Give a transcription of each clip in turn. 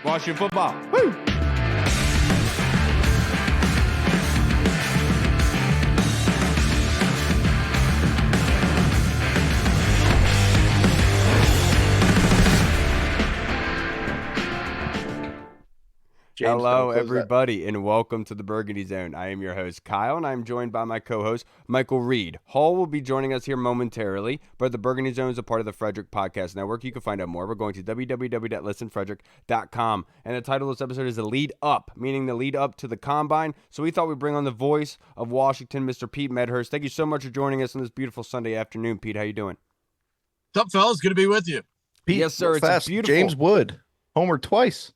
Washington football. Woo! Hello, everybody, and welcome to the Burgundy Zone. I am your host, Kyle, and I'm joined by my co-host, Michael Reed. Hall will be joining us here momentarily, but the Burgundy Zone is a part of the Frederick Podcast Network. You can find out more by going to www.listenfrederick.com. And the title of this episode is The Lead Up, meaning the lead up to the Combine. So we thought we'd bring on the voice of Washington, Mr. Pete Medhurst. Thank you so much for joining us on this beautiful Sunday afternoon. Pete, how you doing? What's up, fellas? Good to be with you. Pete, yes, sir. It's fast. beautiful. James Wood, homer twice.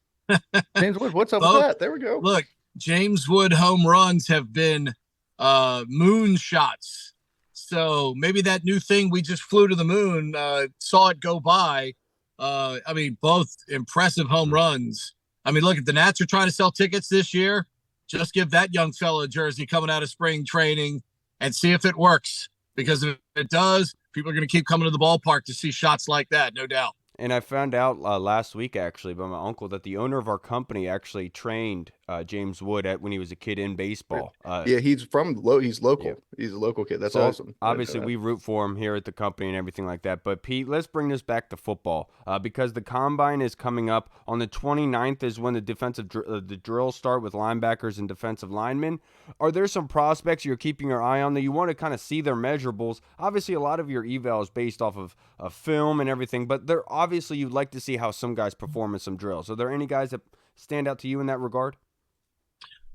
James Wood, what's up with that? There we go. Look, James Wood home runs have been moon shots. So maybe that new thing, we just flew to the moon, saw it go by. I mean, both impressive home runs. I mean, look, if the Nats are trying to sell tickets this year, just give that young fella a jersey coming out of spring training and see if it works. Because if it does, people are going to keep coming to the ballpark to see shots like that, no doubt. And I found out last week, actually, by my uncle, that the owner of our company actually trained James Wood when he was a kid in baseball. Yeah, he's local. Yeah. He's a local kid. That's so awesome. Obviously, we root for him here at the company and everything like that. But, Pete, let's bring this back to football because the Combine is coming up. On the 29th is when the the drills start with linebackers and defensive linemen. Are there some prospects you're keeping your eye on that you want to kind of see their measurables? Obviously, a lot of your eval is based off of film and everything, but obviously you'd like to see how some guys perform in some drills. Are there any guys that stand out to you in that regard?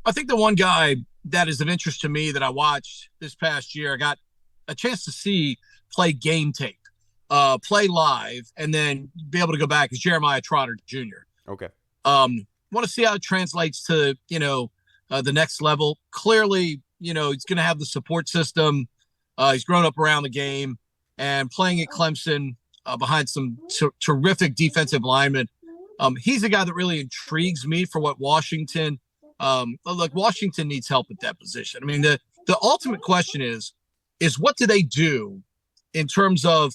I think the one guy that is of interest to me that I watched this past year, I got a chance to see play game tape, play live, and then be able to go back is Jeremiah Trotter Jr. Okay. Want to see how it translates to, the next level. Clearly, he's going to have the support system. He's grown up around the game and playing at Clemson behind some terrific defensive linemen. He's a guy that really intrigues me for what Washington Washington needs help at that position. I mean, the ultimate question is what do they do in terms of,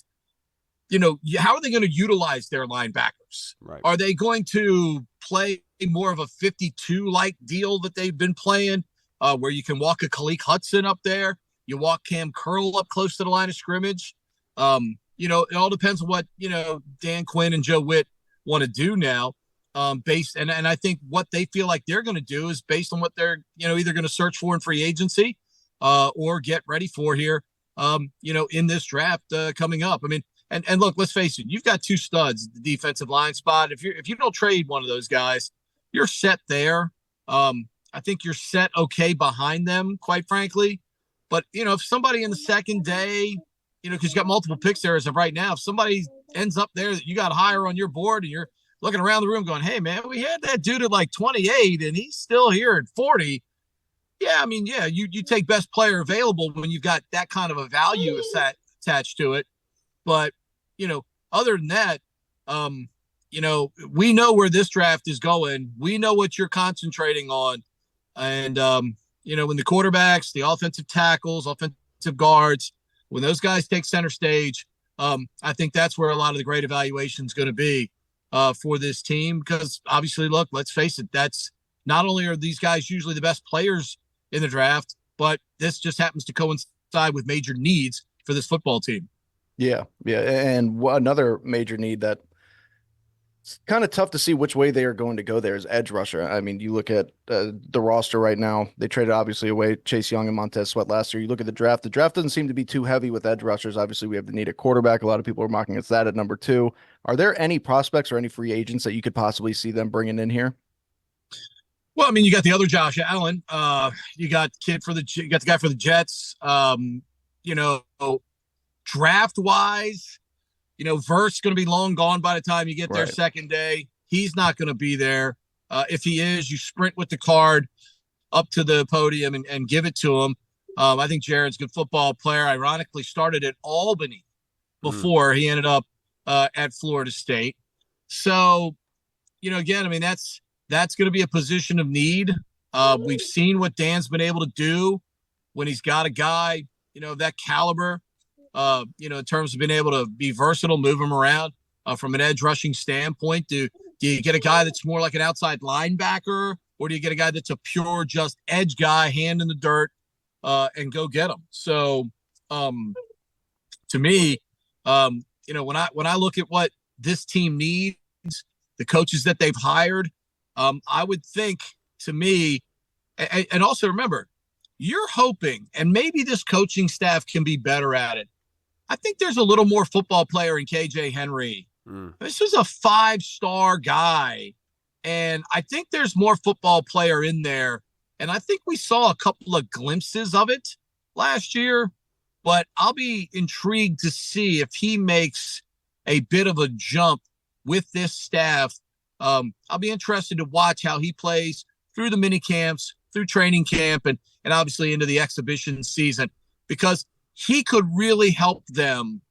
how are they going to utilize their linebackers? Right. Are they going to play more of a 52-like deal that they've been playing, where you can walk a Khalik Hudson up there, you walk Cam Curl up close to the line of scrimmage? It all depends on what, Dan Quinn and Joe Witt want to do now. And I think what they feel like they're going to do is based on what they're, either going to search for in free agency or get ready for here, in this draft coming up. I mean, and look, let's face it, you've got two studs at the defensive line spot. If you don't trade one of those guys, you're set there. I think you're set okay behind them, quite frankly. But, if somebody in the second day, because you got multiple picks there as of right now, if somebody ends up there that you got higher on your board and you're looking around the room going, hey, man, we had that dude at like 28 and he's still here at 40. Yeah, I mean, yeah, you take best player available when you've got that kind of a value attached to it. But, other than that, we know where this draft is going. We know what you're concentrating on. And, when the quarterbacks, the offensive tackles, offensive guards, when those guys take center stage, I think that's where a lot of the great evaluation is going to be for this team. Because obviously, look, let's face it, that's not only are these guys usually the best players in the draft, but this just happens to coincide with major needs for this football team. Yeah. And another major need that it's kind of tough to see which way they are going to go there is edge rusher. I mean, you look at the roster right now. They traded obviously away Chase Young and Montez Sweat last year. You look at the draft. The draft doesn't seem to be too heavy with edge rushers. Obviously, we have the need a quarterback. A lot of people are mocking us that at number 2. Are there any prospects or any free agents that you could possibly see them bringing in here? Well, I mean, you got the other Josh Allen. You got the guy for the Jets. Draft wise, Vert's going to be long gone by the time you get there second day. He's not going to be there. If he is, you sprint with the card up to the podium and give it to him. I think Jared's a good football player. Ironically, started at Albany before he ended up at Florida State. So, again, I mean, that's going to be a position of need. We've seen what Dan's been able to do when he's got a guy, of that caliber. In terms of being able to be versatile, move him around from an edge rushing standpoint to Do you get a guy that's more like an outside linebacker, or do you get a guy that's a pure just edge guy, hand in the dirt, and go get him? So, to me, when I look at what this team needs, the coaches that they've hired, I would think, to me, and also remember, you're hoping, and maybe this coaching staff can be better at it. I think there's a little more football player in KJ Henry. This is a 5-star guy, and I think there's more football player in there. And I think we saw a couple of glimpses of it last year, but I'll be intrigued to see if he makes a bit of a jump with this staff. I'll be interested to watch how he plays through the mini camps, through training camp, and obviously into the exhibition season, because he could really help them.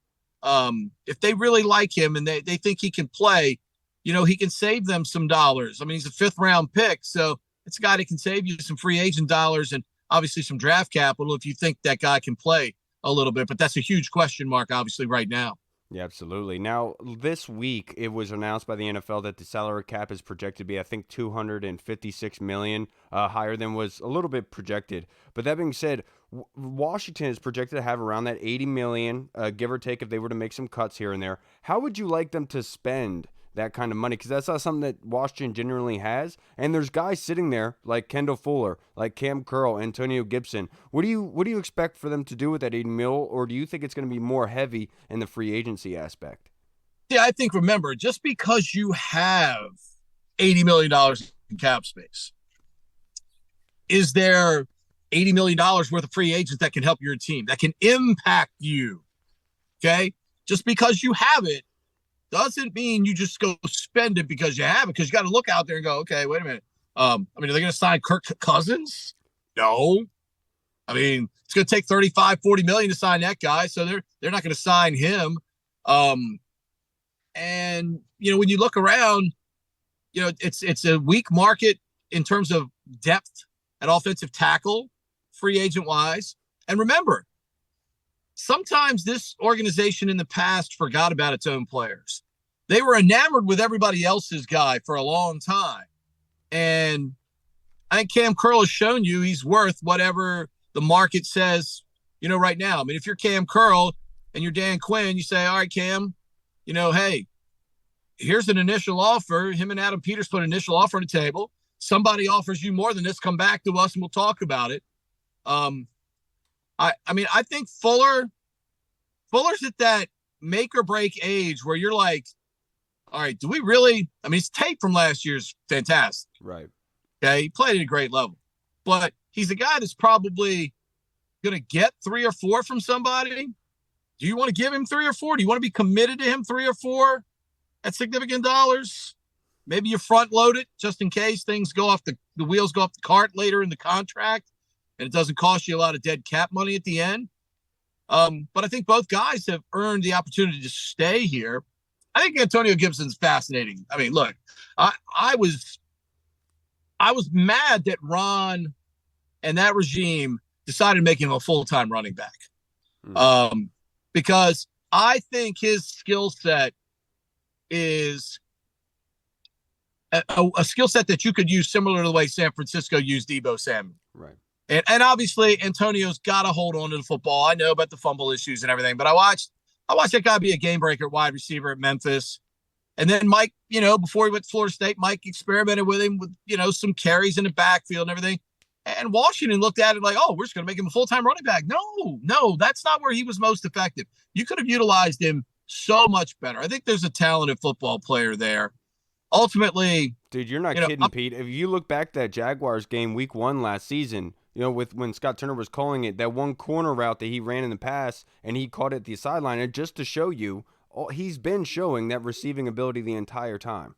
If they really like him and they think he can play, he can save them some dollars. I mean, he's a 5th-round pick, so it's a guy that can save you some free agent dollars and obviously some draft capital if you think that guy can play a little bit. But that's a huge question mark, obviously, right now. Yeah, absolutely. Now, this week, it was announced by the NFL that the salary cap is projected to be, I think, $256 million, higher than was a little bit projected. But that being said, Washington is projected to have around that $80 million, give or take, if they were to make some cuts here and there. How would you like them to spend that kind of money? Because that's not something that Washington generally has. And there's guys sitting there like Kendall Fuller, like Cam Curl, Antonio Gibson. What do you expect for them to do with that 80 mil, or do you think it's going to be more heavy in the free agency aspect? Yeah, I think, remember, just because you have $80 million in cap space, is there $80 million worth of free agents that can help your team, that can impact you? Okay? Just because you have it doesn't mean you just go spend it because you have it, because you got to look out there and go, okay, wait a minute. Are they going to sign Kirk Cousins? No. I mean, it's going to take 35, 40 million to sign that guy, so they're not going to sign him. And when you look around, it's a weak market in terms of depth at offensive tackle, free agent wise. And remember, sometimes this organization in the past forgot about its own players. They were enamored with everybody else's guy for a long time. And I think Cam Curl has shown you he's worth whatever the market says, right now. I mean, if you're Cam Curl and you're Dan Quinn, you say, all right, Cam, hey, here's an initial offer. Him and Adam Peters put an initial offer on the table. Somebody offers you more than this, come back to us and we'll talk about it. I think Fuller's at that make or break age where you're like, all right, do we really? I mean, his tape from last year's fantastic. Right. Okay. He played at a great level, but he's a guy that's probably going to get 3 or 4 from somebody. Do you want to give him 3 or 4? Do you want to be committed to him 3 or 4 at significant dollars? Maybe you front load it just in case things go off the wheels go off the cart later in the contract, and it doesn't cost you a lot of dead cap money at the end. But I think both guys have earned the opportunity to stay here. I think Antonio Gibson's fascinating. I mean, look, I was mad that Ron and that regime decided to make him a full-time running back. Because I think his skill set is a skill set that you could use similar to the way San Francisco used Deebo Samuel. Right. And obviously Antonio's got to hold on to the football. I know about the fumble issues and everything, but I watched that guy be a game breaker at wide receiver at Memphis. And then Mike, before he went to Florida State, Mike experimented with him with, some carries in the backfield and everything. And Washington looked at it like, oh, we're just going to make him a full-time running back. No, that's not where he was most effective. You could have utilized him so much better. I think there's a talented football player there. Ultimately, dude, you're not kidding, Pete. If you look back that Jaguars game week 1 last season, with when Scott Turner was calling it, that one corner route that he ran in the pass and he caught it at the sideline, and just to show you, he's been showing that receiving ability the entire time.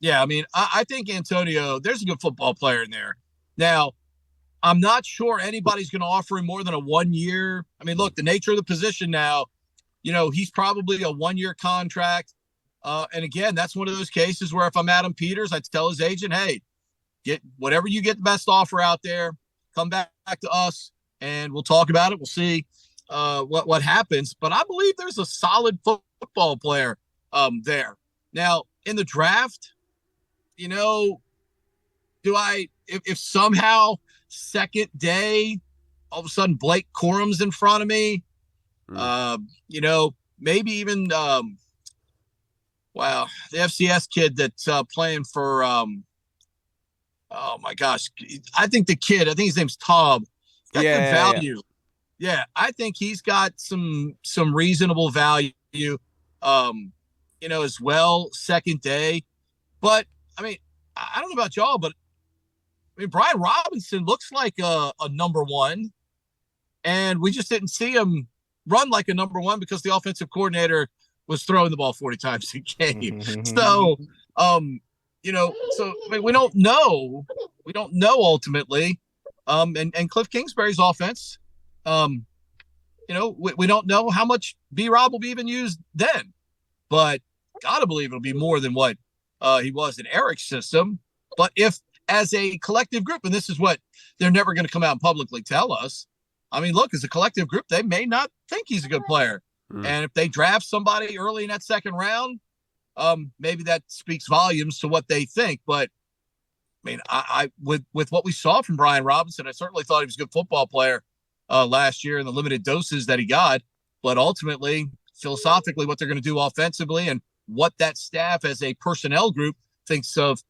Yeah, I mean, I think Antonio, there's a good football player in there. Now, I'm not sure anybody's going to offer him more than a 1 year. I mean, look, the nature of the position now, he's probably a 1-year contract. And again, that's one of those cases where if I'm Adam Peters, I'd tell his agent, hey, get whatever you get the best offer out there, come back to us and we'll talk about it. We'll see what happens. But I believe there's a solid football player there. Now, in the draft, you know, if somehow second day, all of a sudden Blake Corum's in front of me, maybe even, wow, the FCS kid that's playing for, oh my gosh, I think his name's Todd. Got good value. Yeah, I think he's got some reasonable value, as well, second day. But I mean, I don't know about y'all, but I mean, Brian Robinson looks like a number one, and we just didn't see him run like a number one because the offensive coordinator was throwing the ball 40 times a game. So, I mean, we don't know ultimately. And Cliff Kingsbury's offense, we don't know how much B-Rob will be even used then, but gotta believe it'll be more than what he was in Eric's system. But if as a collective group, and this is what they're never going to come out and publicly tell us, I mean, look, as a collective group, they may not think he's a good player. And if they draft somebody early in that second round, maybe that speaks volumes to what they think. But I mean, I with what we saw from Brian Robinson, I certainly thought he was a good football player last year in the limited doses that he got. But ultimately, philosophically, what they're going to do offensively and what that staff as a personnel group thinks of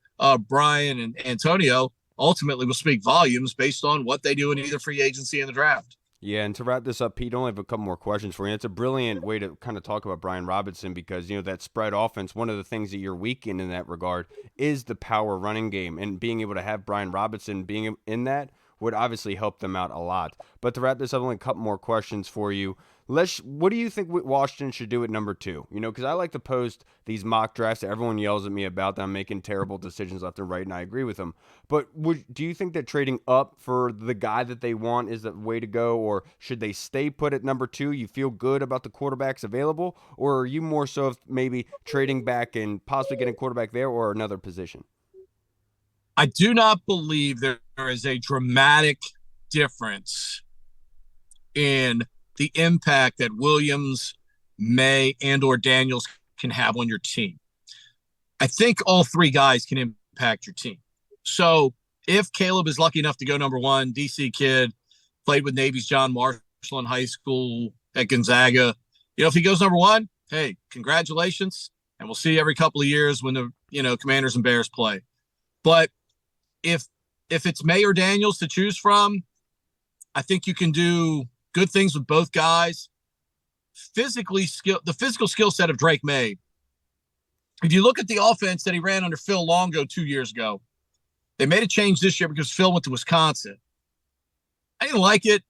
Brian and Antonio ultimately will speak volumes based on what they do in either free agency and the draft. Yeah, and to wrap this up, Pete, I only have a couple more questions for you. It's a brilliant way to kind of talk about Brian Robinson because, that spread offense, one of the things that you're weak in that regard is the power running game. And being able to have Brian Robinson being in that would obviously help them out a lot. But to wrap this up, only a couple more questions for you. What do you think Washington should do at number 2? Because I like to post these mock drafts that everyone yells at me about that I'm making terrible decisions left and right, and I agree with them. But do you think that trading up for the guy that they want is the way to go, or should they stay put at number 2? You feel good about the quarterbacks available, or are you more so of maybe trading back and possibly getting a quarterback there or another position? I do not believe there is a dramatic difference in the impact that Williams, May, and or Daniels can have on your team. I think all three guys can impact your team. So if Caleb is lucky enough to go number 1, DC kid, played with Navy's John Marshall in high school at Gonzaga, if he goes number 1, hey, congratulations. And we'll see you every couple of years when the, Commanders and Bears play. But if it's May or Daniels to choose from, I think you can do good things with both guys. The physical skill set of Drake May. If you look at the offense that he ran under Phil Longo 2 years ago, they made a change this year because Phil went to Wisconsin. I didn't like it.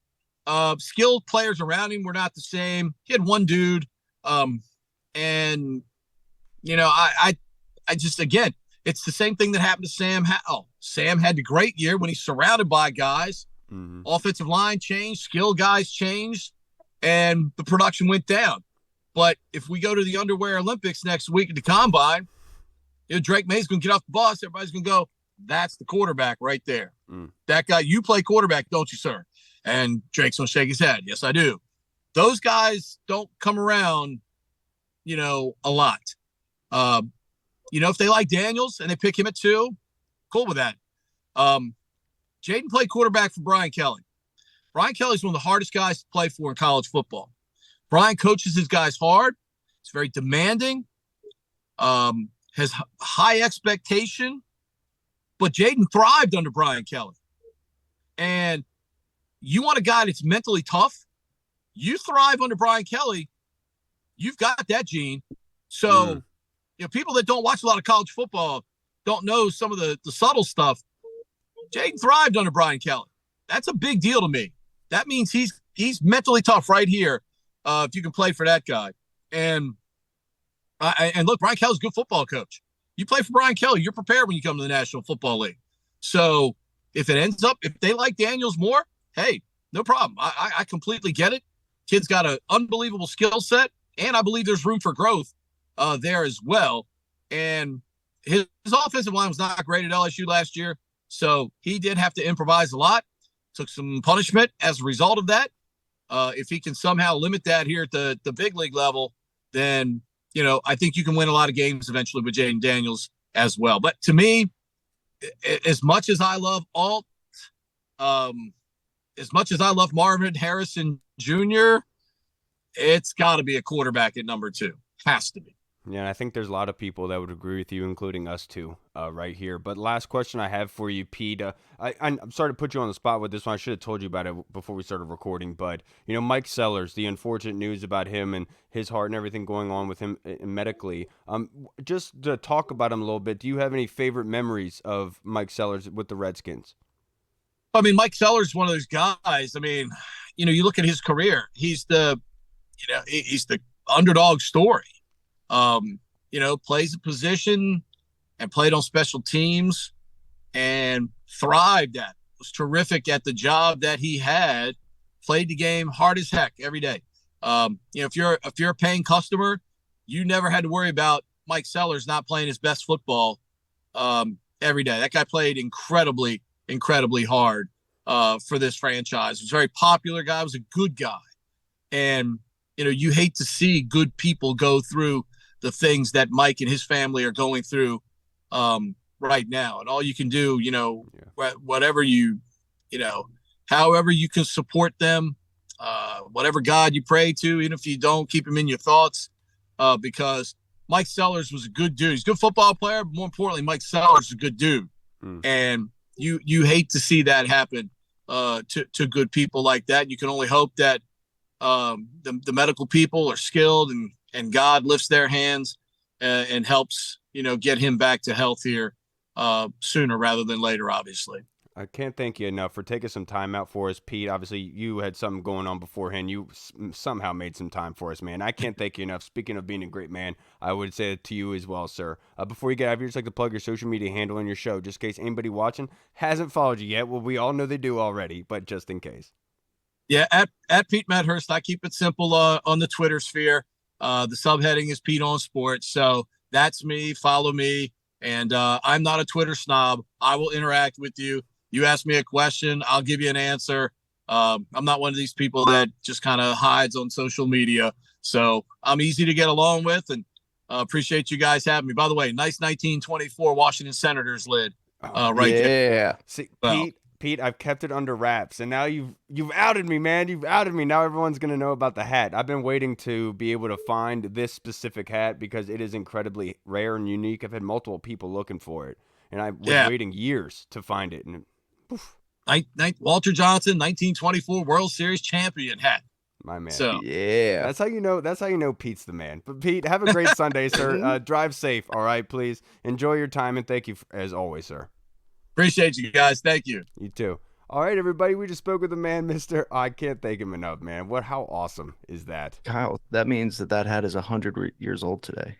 Skilled players around him were not the same. He had one dude. I just, again, it's the same thing that happened to Sam Howell. Sam had the great year when he's surrounded by guys. Mm-hmm. Offensive line changed, skill guys changed, and the production went down. But if we go to the Underwear Olympics next week at the Combine, Drake May's going to get off the bus. Everybody's going to go, that's the quarterback right there. That guy, you play quarterback, don't you, sir? And Drake's going to shake his head. Yes, I do. Those guys don't come around, a lot. If they like Daniels and they pick him at 2, cool with that. Jaden played quarterback for Brian Kelly. Brian Kelly's one of the hardest guys to play for in college football. Brian coaches his guys hard. He's very demanding, has high expectation, but Jaden thrived under Brian Kelly. And you want a guy that's mentally tough, you thrive under Brian Kelly, you've got that gene. So, people that don't watch a lot of college football don't know some of the subtle stuff. Jaden thrived under Brian Kelly. That's a big deal to me. That means he's mentally tough right here if you can play for that guy. And look, Brian Kelly's a good football coach. You play for Brian Kelly, you're prepared when you come to the National Football League. So if they like Daniels more, hey, no problem. I completely get it. Kid's got an unbelievable skill set, and I believe there's room for growth there as well. And his offensive line was not great at LSU last year, so he did have to improvise a lot. Took some punishment as a result of that. If he can somehow limit that here at the big league level, then I think you can win a lot of games eventually with Jaden Daniels as well. But to me, as much as I love Alt, um, as much as I love Marvin Harrison Jr., it's got to be a quarterback at number 2. Has to be. Yeah, I think there's a lot of people that would agree with you, including us two, right here. But last question I have for you, Pete. I'm sorry to put you on the spot with this one. I should have told you about it before we started recording. But, Mike Sellers, the unfortunate news about him and his heart and everything going on with him medically. Just to talk about him a little bit, do you have any favorite memories of Mike Sellers with the Redskins? I mean, Mike Sellers is one of those guys. I mean, you look at his career. He's he's the underdog story. Plays a position and played on special teams and thrived at it. Was terrific at the job that he had, played the game hard as heck every day. If you're a paying customer, you never had to worry about Mike Sellers not playing his best football every day. That guy played incredibly, incredibly hard for this franchise. He was a very popular guy, was a good guy. And, you hate to see good people go through the things that Mike and his family are going through right now. And all you can do, whatever however you can support them, whatever God you pray to, even if you don't, keep him in your thoughts, because Mike Sellers was a good dude. He's a good football player, but more importantly, Mike Sellers is a good dude. And you hate to see that happen to good people like that. You can only hope that the medical people are skilled and God lifts their hands and helps, get him back to health here sooner rather than later, obviously. I can't thank you enough for taking some time out for us, Pete. Obviously, you had something going on beforehand. You somehow made some time for us, man. I can't thank you enough. Speaking of being a great man, I would say it to you as well, sir. Before you get out of here, just like to plug your social media handle and your show, just in case anybody watching hasn't followed you yet. Well, we all know they do already, but just in case. Yeah, at Pete Medhurst, I keep it simple on the Twitter sphere. The subheading is Pete on Sports, so that's me. Follow me, and I'm not a Twitter snob. I will interact with you. You ask me a question, I'll give you an answer. I'm not one of these people that just kind of hides on social media. So I'm easy to get along with, and appreciate you guys having me. By the way, nice 1924 Washington Senators lid right there. Yeah. See, Pete, I've kept it under wraps, and now you've outed me, man. You've outed me. Now everyone's gonna know about the hat. I've been waiting to be able to find this specific hat because it is incredibly rare and unique. I've had multiple people looking for it, and I was waiting years to find it. And Walter Johnson, 1924 World Series champion hat. My man. So yeah, that's how you know Pete's the man. But Pete, have a great Sunday, sir. Drive safe. All right, please enjoy your time, and thank you as always, sir. Appreciate you guys. Thank you. You too. All right, everybody. We just spoke with the man, Mr. I can't thank him enough, man. How awesome is that? Kyle, that means that hat is 100 years old today.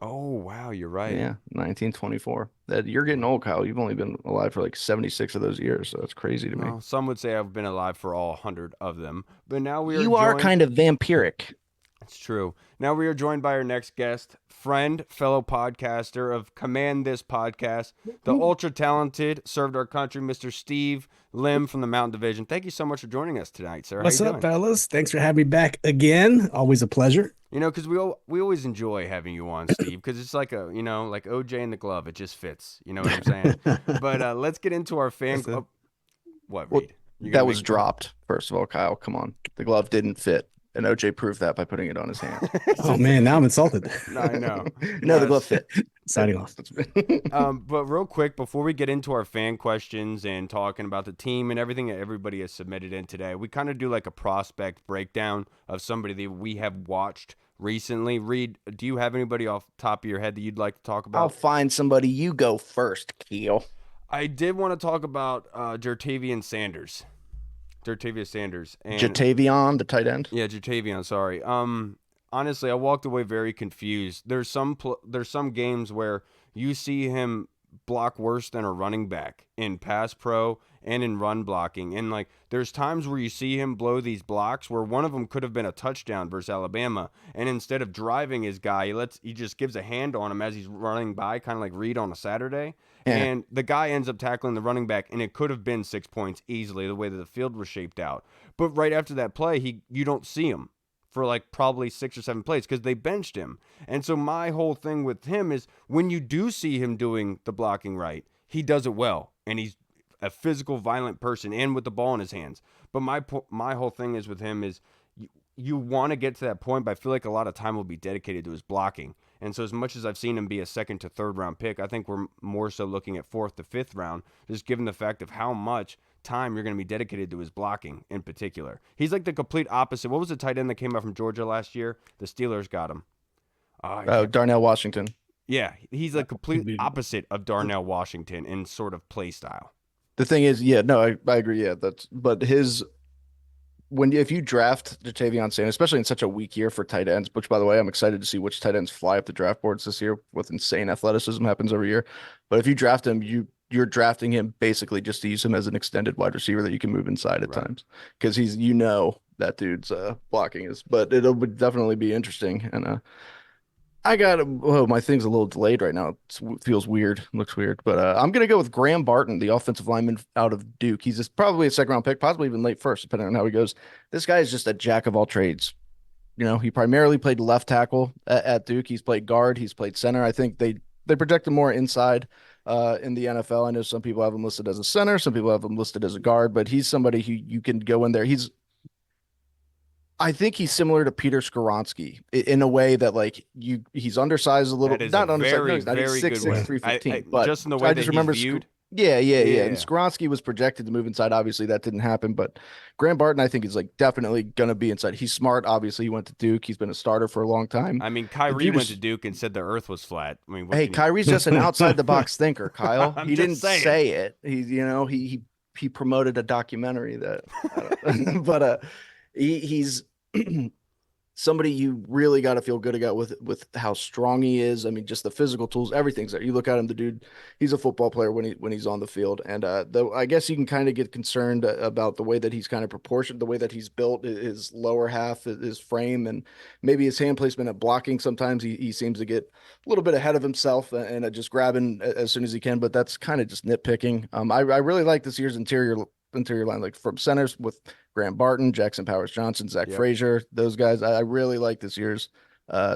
Oh, wow. You're right. Yeah, 1924. You're getting old, Kyle. You've only been alive for like 76 of those years, so that's crazy to me. Well, some would say I've been alive for all 100 of them, but now you are kind of vampiric. It's true. Now we are joined by our next guest, friend, fellow podcaster of Command This Podcast, the ultra-talented, served our country, Mr. Steve Lim from the Mountain Division. Thank you so much for joining us tonight, sir. What's up, fellas? Thanks for having me back again. Always a pleasure. Because we always enjoy having you on, Steve, because it's like like OJ and the glove. It just fits. You know what I'm saying? But let's get into our fan club. What, Reed? That was dropped, first of all, Kyle. Come on. The glove didn't fit. And OJ proved that by putting it on his hand. Oh, man. Now I'm insulted. I know. No, the glove fit. Signing off. But real quick, before we get into our fan questions and talking about the team and everything that everybody has submitted in today, we kind of do like a prospect breakdown of somebody that we have watched recently. Reed, do you have anybody off the top of your head that you'd like to talk about? I'll find somebody. You go first, Keel. I did want to talk about Jatavius Sanders. And Jatavion, the tight end. Yeah, Jatavion. Sorry. Honestly, I walked away very confused. There's some games where you see him block worse than a running back in pass pro and in run blocking, and like there's times where you see him blow these blocks where one of them could have been a touchdown versus Alabama, and instead of driving his guy, he just gives a hand on him as he's running by, kind of like Reed on a Saturday. Yeah. And the guy ends up tackling the running back, and it could have been 6 points easily the way that the field was shaped out. But right after that play, you don't see him for like probably 6 or 7 plays because they benched him. And so my whole thing with him is when you do see him doing the blocking right, he does it well, and he's a physical, violent person, and with the ball in his hands. But my whole thing is with him is you want to get to that point, but I feel like a lot of time will be dedicated to his blocking. And so as much as I've seen him be a second to third round pick, I think we're more so looking at fourth to fifth round, just given the fact of how much time you're going to be dedicated to his blocking in particular. He's like the complete opposite. What was the tight end that came out from Georgia last year? The Steelers got him. Darnell Washington. Yeah, he's a complete opposite of Darnell Washington in sort of play style. The thing is, I agree. Yeah, but if you draft Jatavion Sanders, especially in such a weak year for tight ends, which by the way, I'm excited to see which tight ends fly up the draft boards this year with insane athleticism happens every year. But if you draft him, you're drafting him basically just to use him as an extended wide receiver that you can move inside at times because that dude's blocking is, but it'll definitely be interesting. And my thing's a little delayed right now. It feels weird. Looks weird. But I'm going to go with Graham Barton, the offensive lineman out of Duke. He's probably a second round pick, possibly even late first, depending on how he goes. This guy is just a jack of all trades. He primarily played left tackle at Duke. He's played guard. He's played center. I think they project him more inside in the NFL. I know some people have him listed as a center. Some people have him listed as a guard. But he's somebody who you can go in there. I think he's similar to Peter Skoronski in a way that he's undersized a little, not undersized. No, he's 6'6", 315. But just in the way I just remember viewed. Yeah. And Skoronski was projected to move inside. Obviously, that didn't happen. But Graham Barton, I think, is definitely going to be inside. He's smart. Obviously, he went to Duke. He's been a starter for a long time. I mean, Kyrie went to Duke and said the Earth was flat. I mean, Kyrie's just an outside the box thinker, Kyle. He didn't say it. He promoted a documentary that, but he's somebody you really got to feel good about with how strong he is. I mean, just the physical tools, everything's there. You look at him, the dude, he's a football player when he's on the field. And though I guess you can kind of get concerned about the way that he's kind of proportioned, the way that he's built, his lower half, his frame, and maybe his hand placement at blocking. Sometimes he seems to get a little bit ahead of himself and just grabbing as soon as he can. But that's kind of just nitpicking. I really like this year's interior line, like from centers with Graham Barton, Jackson Powers-Johnson, Zach Frazier, those guys. I really like this year's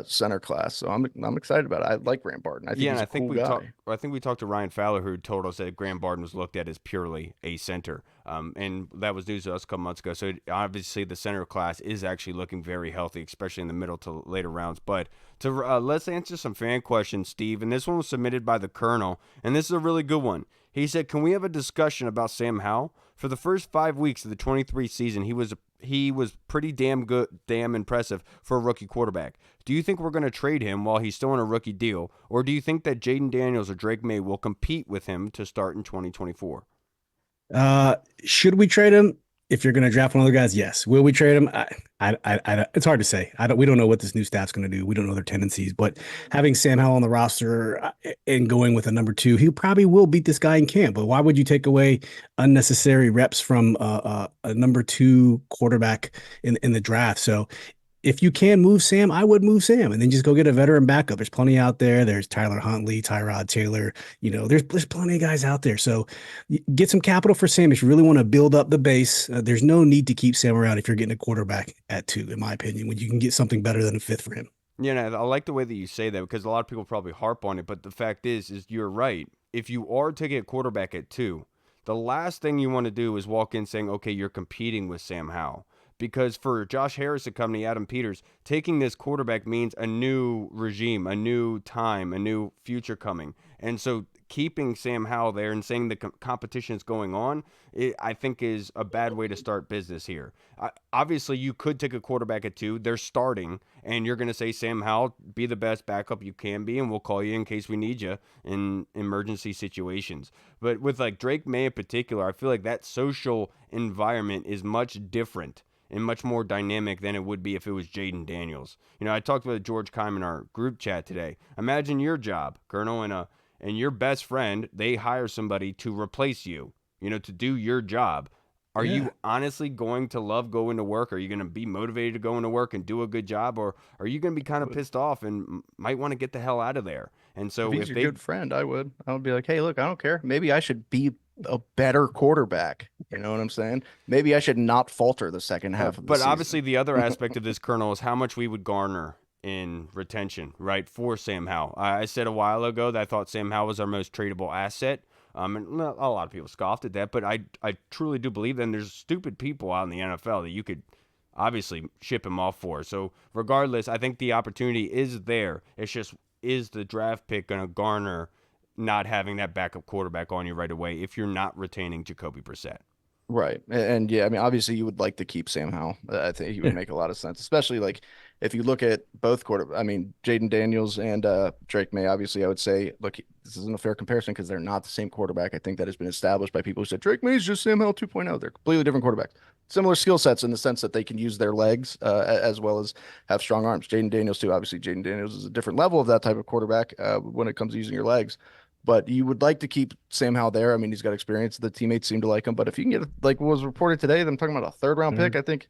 center class, so I'm excited about it. I like Graham Barton. I think he's a cool guy. I think we talked to Ryan Fowler, who told us that Graham Barton was looked at as purely a center, and that was news to us a couple months ago. So obviously the center class is actually looking very healthy, especially in the middle to later rounds. But let's answer some fan questions, Steve. And this one was submitted by the Colonel, and this is a really good one. He said, "Can we have a discussion about Sam Howell? For the first 5 weeks of the 23 season, he was pretty damn good, damn impressive for a rookie quarterback. Do you think we're going to trade him while he's still on a rookie deal, or do you think that Jaden Daniels or Drake May will compete with him to start in 2024? Should we trade him? If you're going to draft one of the guys, yes. Will we trade him? It's hard to say. We don't know what this new staff's going to do. We don't know their tendencies. But having Sam Howell on the roster and going with a number 2, he probably will beat this guy in camp. But why would you take away unnecessary reps from a number 2 quarterback in the draft? So if you can move Sam, I would move Sam and then just go get a veteran backup. There's plenty out there. There's Tyler Huntley, Tyrod Taylor. There's plenty of guys out there. So get some capital for Sam if you really want to build up the base. There's no need to keep Sam around if you're getting a quarterback at 2, in my opinion, when you can get something better than a 5th for him. Yeah, I like the way that you say that because a lot of people probably harp on it. But the fact is you're right. If you are taking a quarterback at 2, the last thing you want to do is walk in saying, okay, you're competing with Sam Howell. Because for Josh Harris and company, Adam Peters, taking this quarterback means a new regime, a new time, a new future coming. And so keeping Sam Howell there and saying the competition is going on, I think is a bad way to start business here. Obviously, you could take a quarterback at 2. They're starting, and you're going to say, Sam Howell, be the best backup you can be, and we'll call you in case we need you in emergency situations. But with Drake May in particular, I feel like that social environment is much different and much more dynamic than it would be if it was Jaden Daniels. I talked with George Kime in our group chat today. Imagine your job, Colonel, and your best friend, they hire somebody to replace you, to do your job. Are you honestly going to love going to work? Are you going to be motivated to go into work and do a good job? Or are you going to be kind of pissed off and might want to get the hell out of there? And so if he's your good friend, I would be like, hey, look, I don't care. Maybe I should be a better quarterback. You know what I'm saying? Maybe I should not falter the second half of the But season. obviously, the other aspect of this, Colonel, is how much we would garner in retention, right, for Sam Howell. I said a while ago that I thought Sam Howell was our most tradable asset. And a lot of people scoffed at that, but I truly do believe that. And there's stupid people out in the NFL that you could obviously ship him off for. So regardless, I think the opportunity is there. It's just, is the draft pick going to garner not having that backup quarterback on you right away if you're not retaining Jacoby Brissett? Right. And yeah, I mean, obviously you would like to keep Sam Howell. I think he would Yeah. make a lot of sense, especially like if you look at both I mean, Jaden Daniels and Drake May, obviously I would say, look, this isn't a fair comparison because they're not the same quarterback. I think that has been established by people who said Drake May is just Sam Howell 2.0. They're completely different quarterbacks. Similar skill sets in the sense that they can use their legs as well as have strong arms. Jaden Daniels too. Obviously, Jaden Daniels is a different level of that type of quarterback when it comes to using your legs. But you would like to keep Sam Howell there. I mean, he's got experience. The teammates seem to like him. But if you can get, like what was reported today, them talking about a third round pick, I think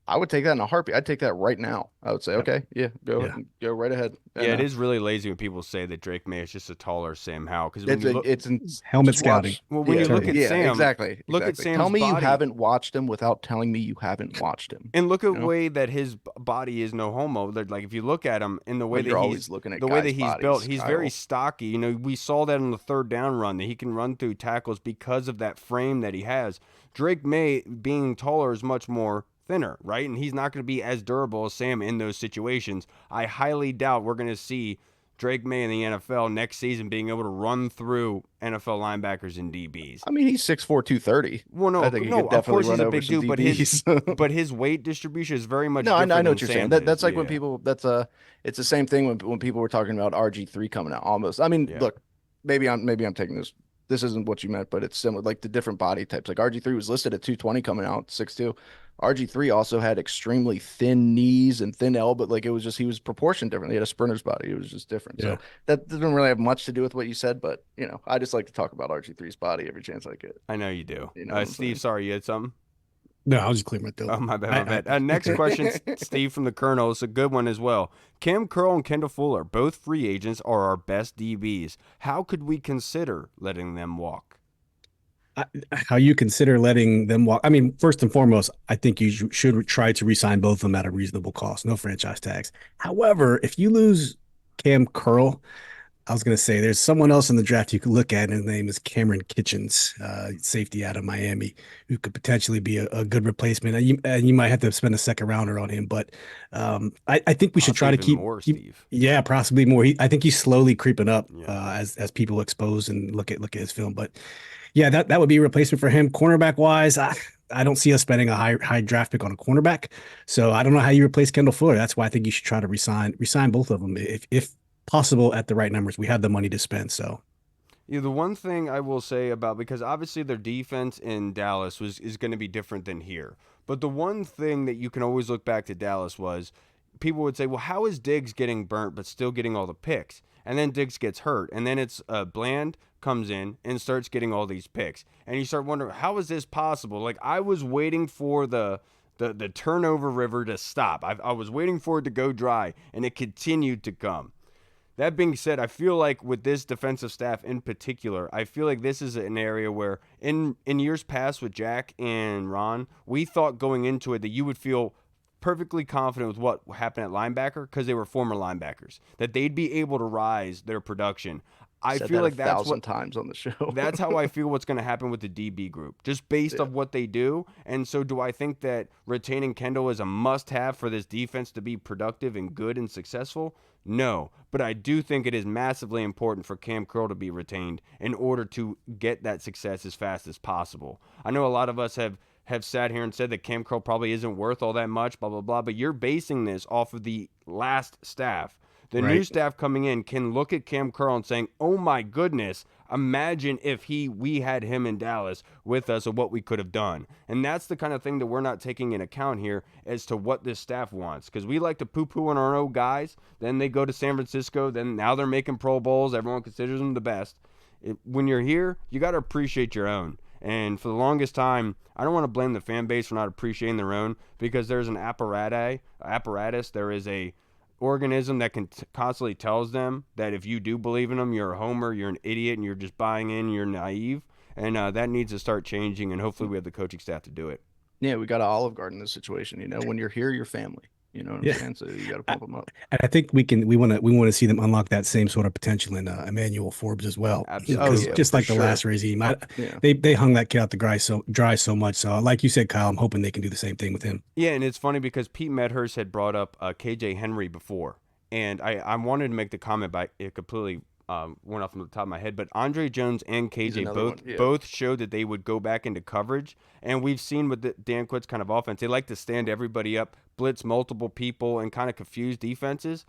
I would take that in a heartbeat. I'd take that right now. I would say, Yep. okay, yeah, go Yeah. go right ahead. Yeah, And, it is really lazy when people say that Drake May is just a taller Sam Howell. Because when It's you look, Helmet just watch. scouting. well, when Yeah, you look at yeah, Sam, exactly. look at Exactly. Sam's Tell me you body. haven't watched him without telling me you haven't watched him. And look at You the know? way that his body is no homo. Like if you look at him in the way But that you're he's always looking at the way that guys' he's bodies, built, he's very Kyle. stocky. You know, we saw that in the third down run that he can run through tackles because of that frame that he has. Drake May being taller is much more thinner, right? And he's not going to be as durable as Sam in those situations. I highly doubt we're going to see Drake May in the NFL next season being able to run through NFL linebackers and DBs. I mean, he's 6'4", 230. Well, no, I think he no, could of definitely course he's run a over big some dude, DBs. but his weight distribution is very much No, I different know than what you're saying. Sam's That's is. like when Yeah. people. It's the same thing when people were talking about RG3 coming out. Almost. I mean, Yeah. look, maybe I'm taking this. This isn't what you meant, but it's similar. Like the different body types. Like RG3 was listed at 220 coming out 6'2". RG3 also had extremely thin knees and thin elbow. Like it was just he was proportioned differently. He had a sprinter's body. It was just different. Yeah. So that doesn't really have much to do with what you said, but I just like to talk about RG3's body every chance I get. I know you do. You know what I'm Steve, saying? sorry, you had something? No, I was just clearing my throat. Oh, my bad, my I- bad. Next question, Steve from the Colonel. It's a good one as well. Cam Curl and Kendall Fuller, both free agents, are our best DBs. How could we consider letting them walk? How you consider letting them walk? I mean, first and foremost, I think you should try to re-sign both of them at a reasonable cost, no franchise tags. However, if you lose Cam Curl, I was going to say there's someone else in the draft you could look at, and his name is Cameron Kitchens, safety out of Miami, who could potentially be a good replacement. And you might have to spend a second rounder on him, but I think we should try to Possibly keep even more, Steve. yeah, possibly more. I think he's slowly creeping up Yeah. as people expose and look at his film. But yeah, that would be a replacement for him. Cornerback wise, I don't see us spending a high draft pick on a cornerback. So I don't know how you replace Kendall Fuller. That's why I think you should try to resign both of them if possible at the right numbers. We have the money to spend. So Yeah, the one thing I will say about, because obviously their defense in Dallas is going to be different than here. But the one thing that you can always look back to Dallas was people would say, well, how is Diggs getting burnt but still getting all the picks? And then Diggs gets hurt. And then it's Bland comes in and starts getting all these picks. And you start wondering, how is this possible? Like, I was waiting for the turnover river to stop. I was waiting for it to go dry, and it continued to come. That being said, I feel like with this defensive staff in particular, I feel like this is an area where in years past with Jack and Ron, we thought going into it that you would feel perfectly confident with what happened at linebacker because they were former linebackers, that they'd be able to rise their production. I Said feel that like a that's thousand what times on the show. that's how I feel what's going to happen with the DB group, just based on what they do. And so do I think that retaining Kendall is a must-have for this defense to be productive and good and successful? No, but I do think it is massively important for Cam Curl to be retained in order to get that success as fast as possible. I know a lot of us have sat here and said that Cam Curl probably isn't worth all that much, blah, blah, blah, but you're basing this off of the last staff. The new Right. staff coming in can look at Cam Curl and saying, oh my goodness, imagine if we had him in Dallas with us and what we could have done. And that's the kind of thing that we're not taking into account here as to what this staff wants. Because we like to poo-poo on our own guys. Then they go to San Francisco. Then now they're making Pro Bowls. Everyone considers them the best. When you're here, you got to appreciate your own. And for the longest time, I don't want to blame the fan base for not appreciating their own, because there's an apparatus. There is a organism that can constantly tells them that if you do believe in them, you're a homer, you're an idiot, and you're just buying in, you're naive. and that needs to start changing. And hopefully, we have the coaching staff to do it. Yeah, we got an Olive Garden in this situation. When you're here, you're family. You know what I'm Yeah. saying? So you got to pump them up. And I think we want to see them unlock that same sort of potential in Emmanuel Forbes as well. Absolutely. Because Oh, yeah, just for like the sure. last regime, Yeah. they hung that kid out the dry so much. So like you said, Kyle, I'm hoping they can do the same thing with him. Yeah, and it's funny because Pete Medhurst had brought up KJ Henry before, and I wanted to make the comment, but it completely went off from the top of my head. But Andre Jones and KJ another one, yeah. both showed that they would go back into coverage, and we've seen with Dan Quinn's kind of offense, they like to stand everybody up, blitz multiple people, and kind of confuse defenses.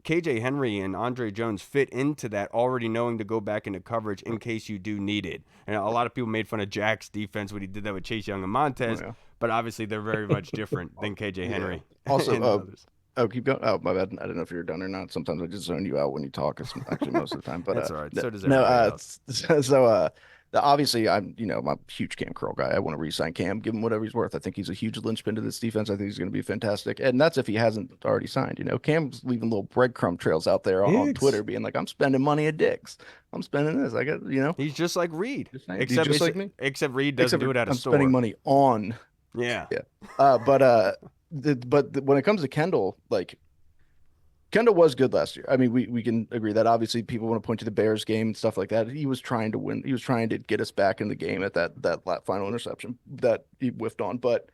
KJ Henry and Andre Jones fit into that, already knowing to go back into coverage in case you do need it. And a lot of people made fun of Jack's defense when he did that with Chase Young and Montez, but obviously they're very much different than KJ Henry. Also, and others. keep going. Oh, my bad. I don't know if you're done or not. Sometimes I just zone you out when you talk. It's actually most of the time. But That's all right. So does no. everybody else. Obviously, I'm a huge Cam Curl guy. I want to re-sign Cam, give him whatever he's worth. I think he's a huge linchpin to this defense. I think he's going to be fantastic, and that's if he hasn't already signed. Cam's leaving little breadcrumb trails out there on Twitter, being like, "I'm spending money at Dick's. I'm spending this. I got He's just like Reed, except just like me. Except Reed doesn't do it at a store. I'm spending money on. Yeah. But when it comes to Kendall, like, Kendall was good last year. I mean, we can agree that. Obviously, people want to point to the Bears game and stuff like that. He was trying to win. He was trying to get us back in the game at that final interception that he whiffed on. But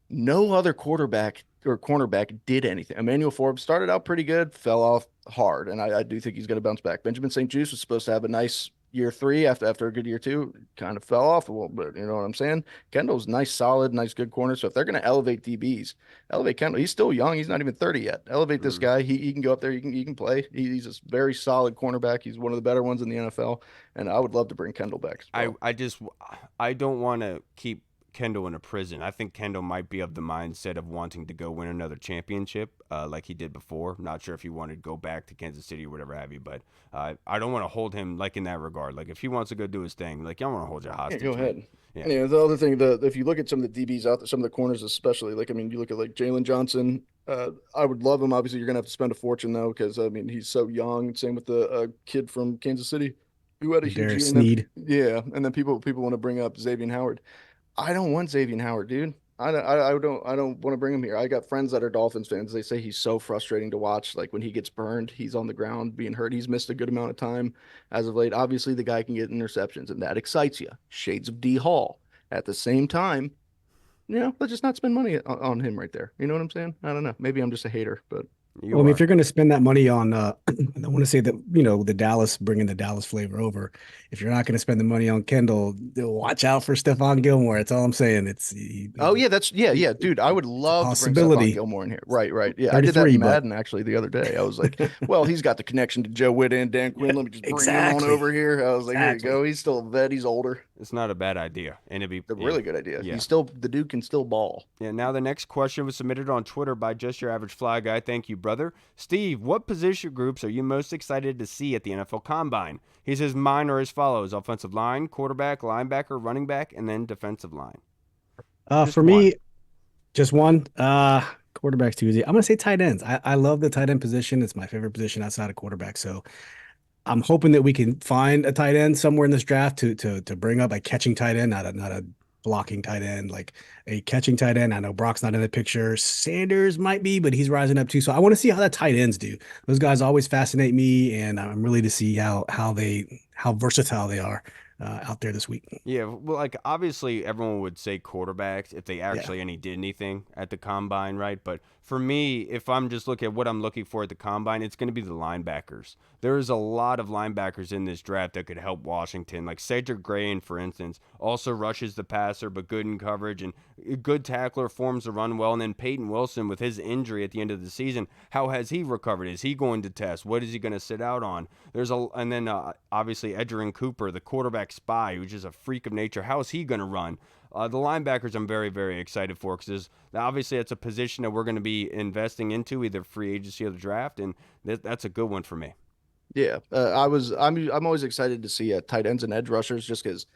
no other quarterback or cornerback did anything. Emmanuel Forbes started out pretty good, fell off hard, and I do think he's going to bounce back. Benjamin St. Juste was supposed to have a nice year 3 after a good year 2, kind of fell off a little bit. You know what I'm saying? Kendall's nice, solid, nice, good corner. So if they're going to elevate DBs, elevate Kendall. He's still young. He's not even 30 yet. Elevate this guy. He can go up there. He can play. He's a very solid cornerback. He's one of the better ones in the NFL. And I would love to bring Kendall back as well. I don't want to keep Kendall in a prison. I think Kendall might be of the mindset of wanting to go win another championship like he did before. Not sure if he wanted to go back to Kansas City or whatever have you, but I don't want to hold him like in that regard. Like if he wants to go do his thing, like I don't want to hold you hostage. Go ahead. Yeah. The other thing, if you look at some of the DBs out there, some of the corners especially, like, I mean, you look at like Jalen Johnson. I would love him. Obviously, you're going to have to spend a fortune though, because I mean, he's so young. Same with the kid from Kansas City who had a huge Sneed. Yeah, and then people want to bring up Xavier Howard. I don't want Xavier Howard, dude. I don't want to bring him here. I got friends that are Dolphins fans. They say he's so frustrating to watch. Like when he gets burned, he's on the ground being hurt. He's missed a good amount of time as of late. Obviously, the guy can get interceptions, and that excites you. Shades of D Hall. At the same time, let's just not spend money on him right there. You know what I'm saying? I don't know. Maybe I'm just a hater, but. I mean, if you're going to spend that money on, I want to say that, the Dallas, bringing the Dallas flavor over. If you're not going to spend the money on Kendall, watch out for Stephon Gilmore. That's all I'm saying. Yeah, dude. I would love to bring Stephon Gilmore in here. Right. Yeah, I did that in Madden actually the other day. I was like, well, he's got the connection to Joe Witt and Dan Quinn. Let me just bring him on over here. I was like, Here you go. He's still a vet. He's older. It's not a bad idea, and it'd be a really good idea. Yeah. The dude can still ball. Yeah. Now the next question was submitted on Twitter by Just Your Average Fly Guy. Thank you, brother. Steve, what position groups are you most excited to see at the NFL Combine? He says mine are as follows: offensive line, quarterback, linebacker, running back, and then defensive line. For me, just one. Quarterback's too easy. I'm gonna say tight ends. I love the tight end position. It's my favorite position outside of quarterback. So I'm hoping that we can find a tight end somewhere in this draft to bring up a catching tight end, not a blocking tight end, like a catching tight end. I know Brock's not in the picture. Sanders might be, but he's rising up too. So I want to see how the tight ends do. Those guys always fascinate me, and I'm really to see how versatile they are out there this week. Yeah, well, like obviously everyone would say quarterbacks if they actually did anything at the Combine, right? But for me, if I'm just looking at what I'm looking for at the Combine, it's going to be the linebackers. There is a lot of linebackers in this draft that could help Washington, like Cedric Gray, for instance, also rushes the passer, but good in coverage, and a good tackler, forms the run well. And then Peyton Wilson, with his injury at the end of the season, how has he recovered? Is he going to test? What is he going to sit out on? And then obviously Edgerrin Cooper, the quarterback spy, who's just a freak of nature. How is he going to run? The linebackers I'm very, very excited for, because obviously it's a position that we're going to be investing into, either free agency or the draft, and that's a good one for me. Yeah, I'm always excited to see tight ends and edge rushers, just because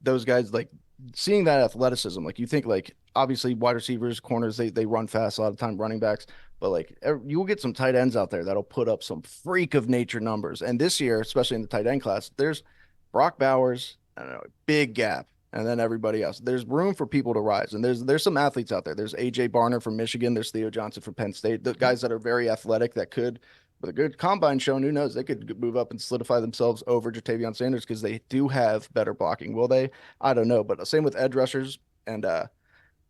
those guys, like, seeing that athleticism. Like, you think, like, obviously wide receivers, corners, they run fast a lot of time, running backs, but like you will get some tight ends out there that'll put up some freak of nature numbers. And this year, especially in the tight end class, there's Brock Bowers, I don't know, big gap. And then everybody else. There's room for people to rise. And there's some athletes out there. There's AJ Barner from Michigan. There's Theo Johnson from Penn State. The guys that are very athletic that could, with a good combine showing, who knows, they could move up and solidify themselves over Jatavion Sanders because they do have better blocking. Will they? I don't know. But same with edge rushers and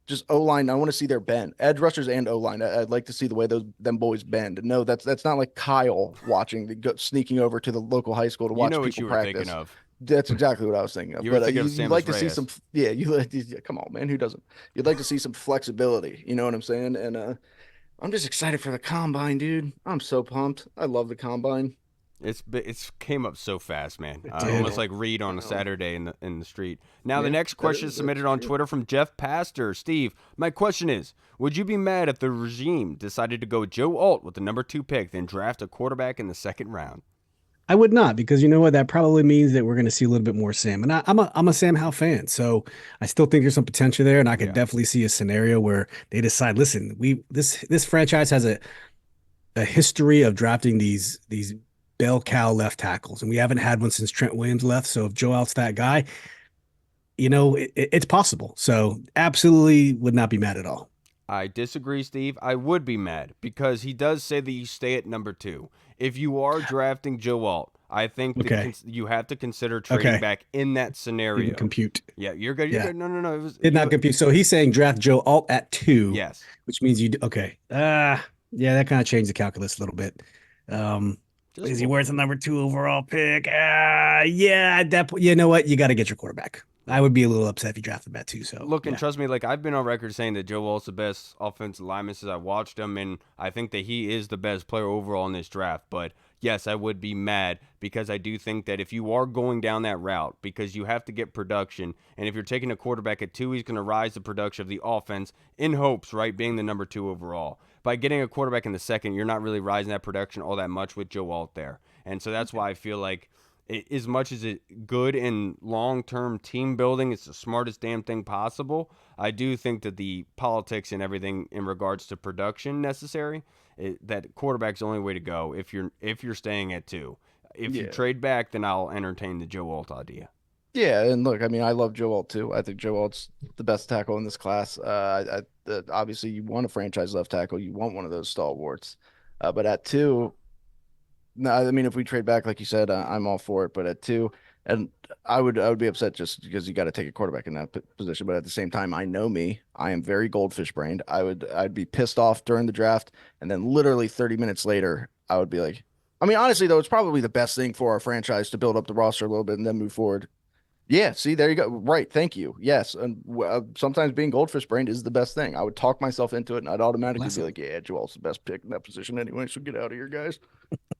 just O-line. I want to see their bend. Edge rushers and O-line. I'd like to see the way them boys bend. No, that's not like Kyle sneaking over to the local high school to You watch know what people you were practice. thinking of. That's exactly what I was thinking of. You were But thinking of you'd like to Samus see Reyes. some, come on, man, who doesn't? You'd like to see some flexibility. You know what I'm saying? And I'm just excited for the combine, dude. I'm so pumped. I love the combine. It's came up so fast, man. did. Almost like Reed on a Saturday in the street. Now the next question is submitted on Twitter from Jeff Pastor. Steve, my question is: would you be mad if the regime decided to go Joe Alt with the number 2 pick, then draft a quarterback in the 2nd round? I would not, because you know what? That probably means that we're going to see a little bit more Sam. And I'm a Sam Howell fan, so I still think there's some potential there, and I could definitely see a scenario where they decide, listen, this franchise has a history of drafting these bell cow left tackles, and we haven't had one since Trent Williams left. So if Joe Alt's that guy, it's possible. So absolutely would not be mad at all. I disagree, Steve. I would be mad because he does say that you stay at number 2. If you are drafting Joe Alt, I think that you have to consider trading back in that scenario. Didn't compute. Yeah, you're good. You're good. No. Did not compute. So he's saying draft Joe Alt at 2. Yes. Which means you okay. Yeah, that kind of changed the calculus a little bit. Is he worth a number 2 overall pick? Yeah, at that point, you know what? You got to get your quarterback. I would be a little upset if you drafted that too. So look, and trust me, like I've been on record saying that Joe Alt's the best offensive lineman since I watched him, and I think that he is the best player overall in this draft. But yes, I would be mad because I do think that if you are going down that route, because you have to get production, and if you're taking a quarterback at 2, he's going to rise the production of the offense in hopes, right, being the number 2 overall. By getting a quarterback in the 2nd, you're not really rising that production all that much with Joe Alt there, and so that's why I feel like, as much as it's good in long-term team building, it's the smartest damn thing possible. I do think that the politics and everything in regards to production necessary, that quarterback's the only way to go if you're staying at 2. If you trade back, then I'll entertain the Joe Alt idea. Yeah, and look, I mean, I love Joe Alt too. I think Joe Alt's the best tackle in this class. Obviously, you want a franchise left tackle, you want one of those stalwarts, but at 2. No, I mean, if we trade back, like you said, I'm all for it. But at 2, and I would be upset just because you got to take a quarterback in that position. But at the same time, I know me. I am very goldfish brained. I'd be pissed off during the draft, and then literally 30 minutes later, I would be like, I mean, honestly, though, it's probably the best thing for our franchise to build up the roster a little bit and then move forward. Yeah, see, there you go. Right, thank you. Yes, and sometimes being goldfish brained is the best thing. I would talk myself into it, and I'd automatically be like, "Yeah, Joel's the best pick in that position anyway. So get out of here, guys."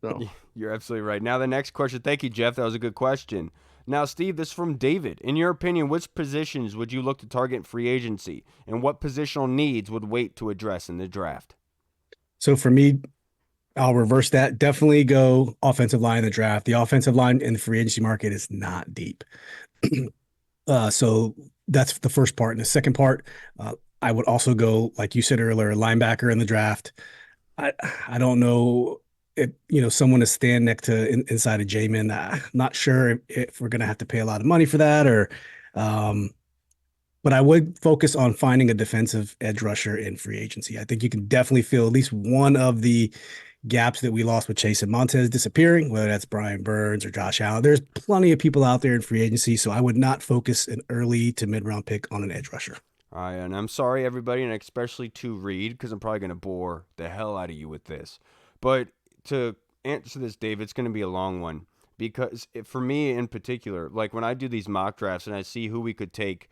So You're absolutely right. Now the next question. Thank you, Jeff. That was a good question. Now, Steve, this is from David. In your opinion, which positions would you look to target in free agency, and what positional needs would wait to address in the draft? So for me, I'll reverse that. Definitely go offensive line in the draft. The offensive line in the free agency market is not deep. So that's the first part. And the second part, I would also go, like you said earlier, linebacker in the draft. I don't know if, someone to stand next to inside of Jamin. I'm not sure if we're going to have to pay a lot of money for that but I would focus on finding a defensive edge rusher in free agency. I think you can definitely fill at least one of the gaps that we lost with Chase and Montez disappearing, whether that's Brian Burns or Josh Allen. There's plenty of people out there in free agency, so I would not focus an early to mid-round pick on an edge rusher. All right, and I'm sorry, everybody, and especially to Reed, because I'm probably going to bore the hell out of you with this. But to answer this, Dave, it's going to be a long one, because for me in particular, like when I do these mock drafts and I see who we could take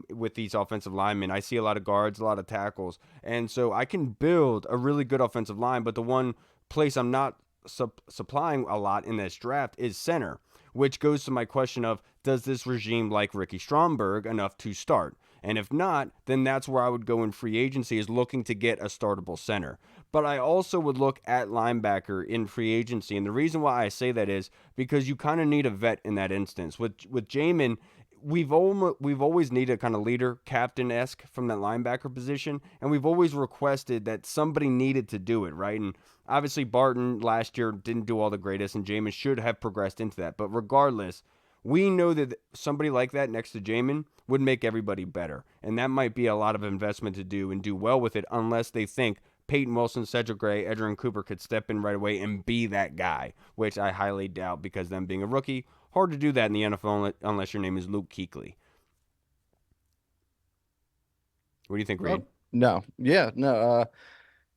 with these offensive linemen, I see a lot of guards, a lot of tackles, and so I can build a really good offensive line, but the one place I'm not supplying a lot in this draft is center, which goes to my question of, does this regime like Ricky Stromberg enough to start? And if not, then that's where I would go in free agency, is looking to get a startable center. But I also would look at linebacker in free agency, and the reason why I say that is because you kind of need a vet in that instance. With Jamin, we've always needed a kind of leader, captain-esque from that linebacker position, and we've always requested that somebody needed to do it, right? And obviously Barton last year didn't do all the greatest, and Jamin should have progressed into that. But regardless, We know that somebody like that next to Jamin would make everybody better. And that might be a lot of investment to do and do well with it unless they think Peyton Wilson, Cedric Gray, Edgerrin Cooper could step in right away and be that guy, which I highly doubt because them being a rookie, hard to do that in the NFL unless your name is Luke Kuechly. What do you think, Reed? No. Yeah, no.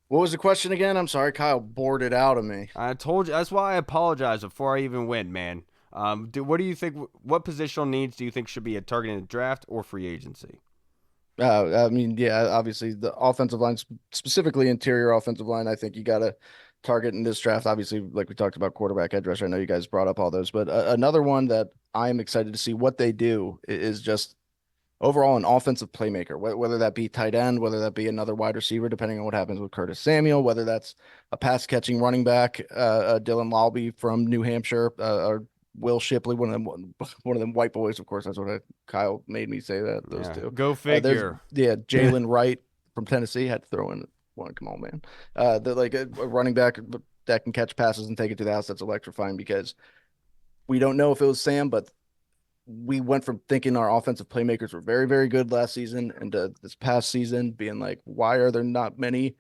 What was the question again? I'm sorry, Kyle bored it out of me. I told you. That's why I apologize before I even went, man. What do you think? What positional needs do you think should be a target in the draft or free agency? I mean, yeah, obviously the offensive line, specifically interior offensive line, I think you got to target in this draft. Obviously, like we talked about, quarterback, edge rusher. I know you guys brought up all those, but another one that I'm excited to see what they do is just overall an offensive playmaker, whether that be tight end, whether that be another wide receiver, depending on what happens with Curtis Samuel, whether that's a pass catching running back, Dylan Lowby from New Hampshire, or Will Shipley, one of them white boys. Of course, that's what Kyle made me say that. Those two. Go figure. Jalen Wright from Tennessee, had to throw in one. Come on, man. They're like a running back that can catch passes and take it to the house. That's electrifying because we don't know if it was Sam, but we went from thinking our offensive playmakers were very, very good last season and this past season being like, why are there not many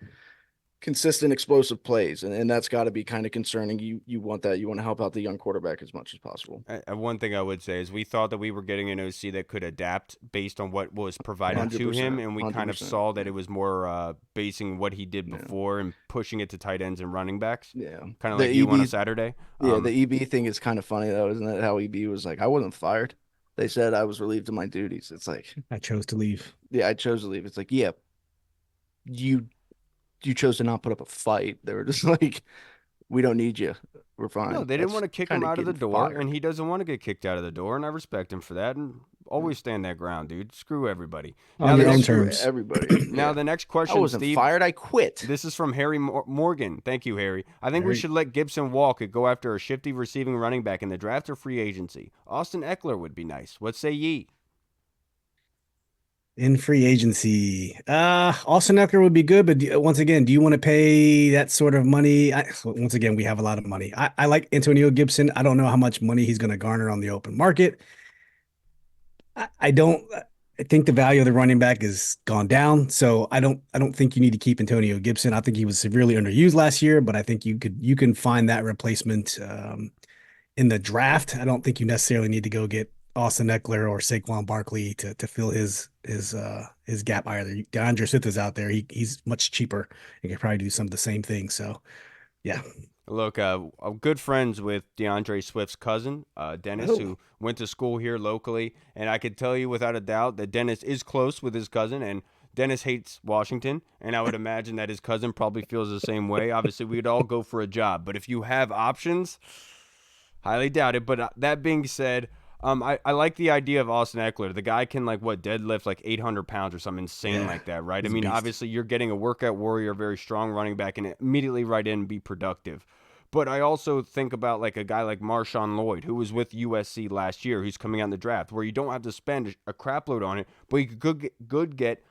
consistent explosive plays? And that's got to be kind of concerning. You want that. You want to help out the young quarterback as much as possible. One thing I would say is we thought that we were getting an OC that could adapt based on what was provided to him, and we 100%. Kind of saw that it was more basing what he did before and pushing it to tight ends and running backs. Yeah. Kind of like you on a Saturday. Yeah, the EB thing is kind of funny, though, isn't it? How EB was like, I wasn't fired. They said I was relieved of my duties. It's like, I chose to leave. Yeah, I chose to leave. It's like, yeah, you chose to not put up a fight. They were just like, we don't need you. We're fine. No, they didn't want to kick him out of the door, fired. And he doesn't want to get kicked out of the door, and I respect him for that. And always stand that ground, dude. Screw everybody. On your own terms. Everybody. Now the next question, I wasn't Steve, fired. I quit. This is from Harry Morgan. Thank you, Harry. I think we should let Gibson walk and go after a shifty receiving running back in the draft or free agency. Austin Eckler would be nice. What say ye? In free agency, Austin Eckler would be good, but once again, do you want to pay that sort of money? Once again, we have a lot of money. I like Antonio Gibson. I don't know how much money he's going to garner on the open market. I think the value of the running back has gone down, so I don't think you need to keep Antonio Gibson. I think he was severely underused last year, but I think you can find that replacement in the draft. I don't think you necessarily need to go get Austin Eckler or Saquon Barkley to fill his gap either. DeAndre Swift is out there. He's much cheaper and can probably do some of the same things. So, yeah. Look, I'm good friends with DeAndre Swift's cousin, Dennis, who went to school here locally, and I could tell you without a doubt that Dennis is close with his cousin, and Dennis hates Washington, and I would imagine that his cousin probably feels the same way. Obviously, we'd all go for a job, but if you have options, highly doubt it. But that being said, I like the idea of Austin Eckler. The guy can deadlift like 800 pounds or something insane like that, right? I mean, obviously you're getting a workout warrior, very strong running back, and immediately right in and be productive. But I also think about like a guy like Marshawn Lloyd, who was with USC last year, who's coming out in the draft, where you don't have to spend a crap load on it, but you could get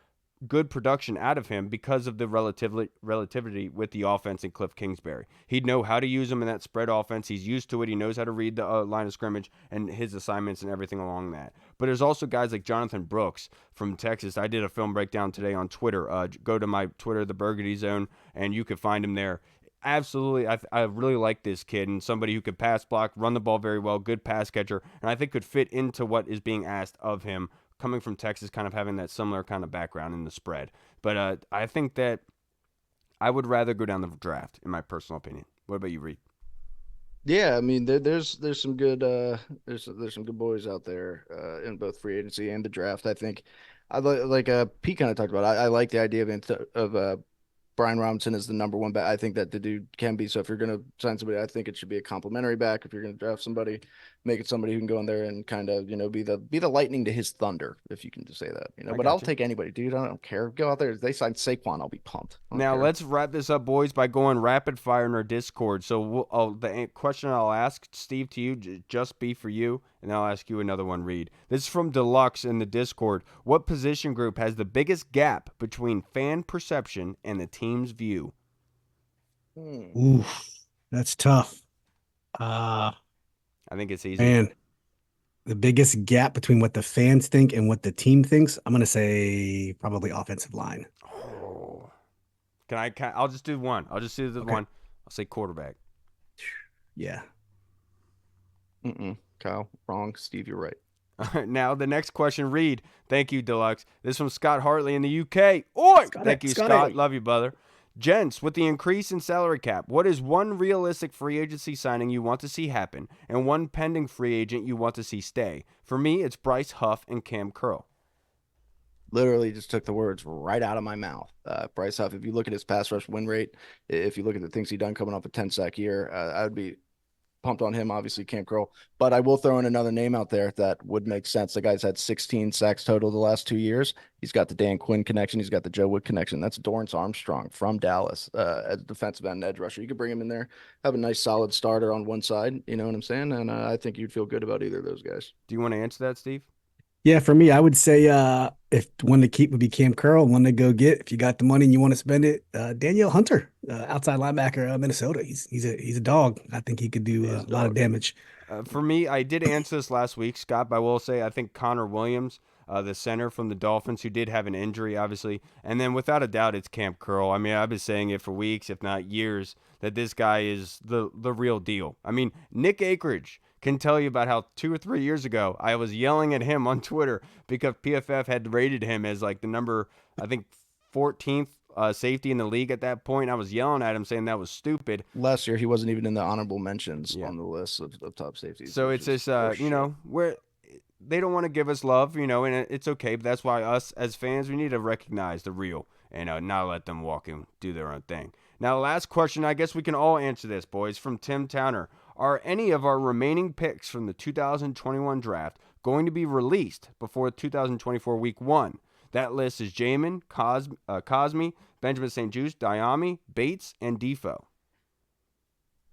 good production out of him because of the relativity with the offense in Cliff Kingsbury. He'd know how to use him in that spread offense. He's used to it. He knows how to read the line of scrimmage and his assignments and everything along that. But there's also guys like Jonathan Brooks from Texas. I did a film breakdown today on Twitter. Go to my Twitter, the Burgundy Zone, and you can find him there. Absolutely, I really like this kid and somebody who could pass block, run the ball very well, good pass catcher, and I think could fit into what is being asked of him coming from Texas, kind of having that similar kind of background in the spread. But I think that I would rather go down the draft, in my personal opinion. What about you, Reed? Yeah, I mean, there's some good there's some good boys out there in both free agency and the draft. I think I like Pete kind of talked about. I like the idea of Brian Robinson is the number one back. I think that the dude can be. So if you're going to sign somebody, I think it should be a complimentary back. If you're going to draft somebody, make it somebody who can go in there and kind of, be the lightning to his thunder, if you can just say that, but I'll take anybody, dude. I don't care. Go out there. If they sign Saquon, I'll be pumped. Now let's wrap this up, boys, by going rapid fire in our Discord. So the question I'll ask, Steve, to you, just be for you. And I'll ask you another one, Reed. This is from Deluxe in the Discord. What position group has the biggest gap between fan perception and the team's view? Oof, that's tough. I think it's easy. Man, the biggest gap between what the fans think and what the team thinks, I'm going to say probably offensive line. Oh. I'll just do one. I'll just do the one. I'll say quarterback. Yeah. Kyle, wrong. Steve, you're right. All right, now the next question, Reed. Thank you, Deluxe. This is from Scott Hartley in the UK. Oi! Thank you, Scott. Love you, brother. Gents, with the increase in salary cap, what is one realistic free agency signing you want to see happen and one pending free agent you want to see stay? For me, it's Bryce Huff and Cam Curl. Literally just took the words right out of my mouth. Bryce Huff, if you look at his pass rush win rate, if you look at the things he's done coming off a 10-sack year, I would be pumped on him, obviously, Cam Curl. But I will throw in another name out there that would make sense. The guy's had 16 sacks total the last 2 years. He's got the Dan Quinn connection. He's got the Joe Wood connection. That's Dorrance Armstrong from Dallas as a defensive end edge rusher. You could bring him in there, have a nice solid starter on one side. You know what I'm saying? And I think you'd feel good about either of those guys. Do you want to answer that, Steve? Yeah, for me, I would say if one to keep would be Cam Curl, one to go get if you got the money and you want to spend it. Danielle Hunter, outside linebacker, Minnesota. He's a dog. I think he could do a lot of damage. For me, I did answer this last week, Scott, but I will say I think Connor Williams, the center from the Dolphins, who did have an injury, obviously. And then without a doubt, it's Cam Curl. I mean, I've been saying it for weeks, if not years, that this guy is the real deal. I mean, Nick Akridge can tell you about how 2 or 3 years ago I was yelling at him on Twitter because PFF had rated him as like the number, I think, 14th safety in the league at that point. I was yelling at him saying that was stupid. Last year, he wasn't even in the honorable mentions on the list of top safeties. So it's this, where they don't want to give us love, and it's okay. But that's why us as fans, we need to recognize the real and not let them walk and do their own thing. Now, last question. I guess we can all answer this, boys, from Tim Towner. Are any of our remaining picks from the 2021 draft going to be released before 2024 Week 1? That list is Jamin, Cosme, Benjamin St. Juste, Diami, Bates, and Defoe.